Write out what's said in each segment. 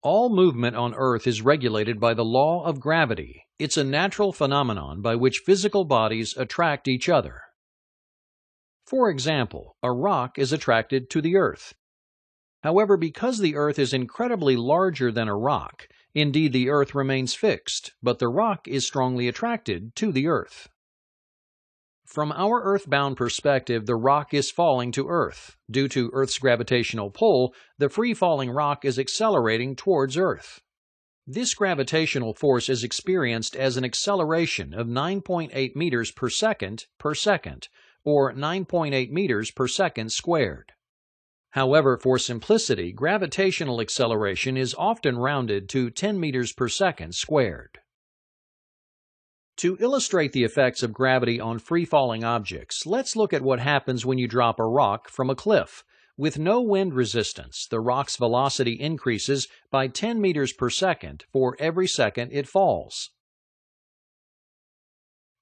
All movement on Earth is regulated by the law of gravity. It's a natural phenomenon by which physical bodies attract each other. For example, a rock is attracted to the Earth. However, because the Earth is incredibly larger than a rock, indeed the Earth remains fixed, but the rock is strongly attracted to the Earth. From our earthbound perspective, the rock is falling to Earth. Due to Earth's gravitational pull, the free-falling rock is accelerating towards Earth. This gravitational force is experienced as an acceleration of 9.8 meters per second, or 9.8 meters per second squared. However, for simplicity, gravitational acceleration is often rounded to 10 meters per second squared. To illustrate the effects of gravity on free-falling objects, let's look at what happens when you drop a rock from a cliff. With no wind resistance, the rock's velocity increases by 10 meters per second for every second it falls.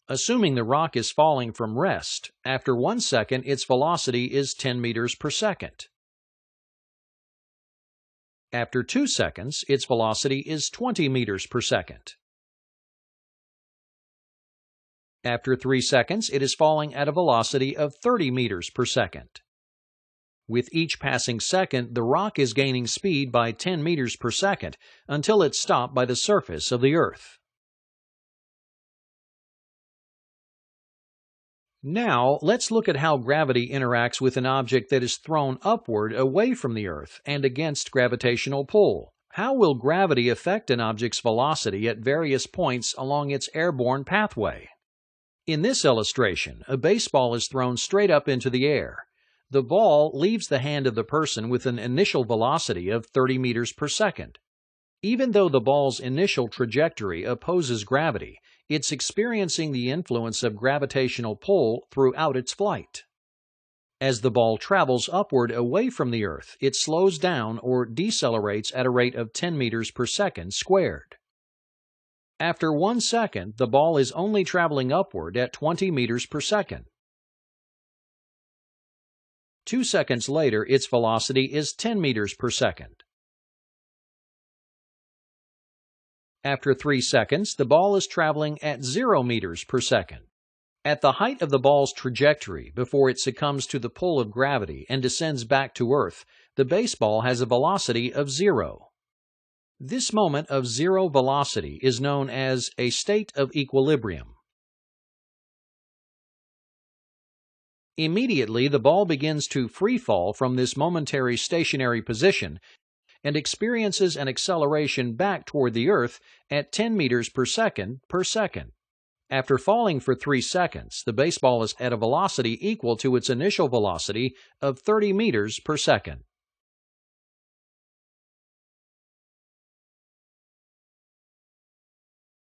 Assuming the rock is falling from rest, after 1 second its velocity is 10 meters per second. After 2 seconds, its velocity is 20 meters per second. After 3 seconds, it is falling at a velocity of 30 meters per second. With each passing second, the rock is gaining speed by 10 meters per second until it's stopped by the surface of the Earth. Now, let's look at how gravity interacts with an object that is thrown upward away from the Earth and against gravitational pull. How will gravity affect an object's velocity at various points along its airborne pathway? In this illustration, a baseball is thrown straight up into the air. The ball leaves the hand of the person with an initial velocity of 30 meters per second. Even though the ball's initial trajectory opposes gravity, it's experiencing the influence of gravitational pull throughout its flight. As the ball travels upward away from the Earth, it slows down or decelerates at a rate of 10 meters per second squared. After 1 second, the ball is only traveling upward at 20 meters per second. 2 seconds later, its velocity is 10 meters per second. After 3 seconds, the ball is traveling at 0 meters per second. At the height of the ball's trajectory, before it succumbs to the pull of gravity and descends back to Earth, the baseball has a velocity of 0. This moment of 0 velocity is known as a state of equilibrium. Immediately, the ball begins to free fall from this momentary stationary position and experiences an acceleration back toward the Earth at 10 meters per second. After falling for 3 seconds, the baseball is at a velocity equal to its initial velocity of 30 meters per second.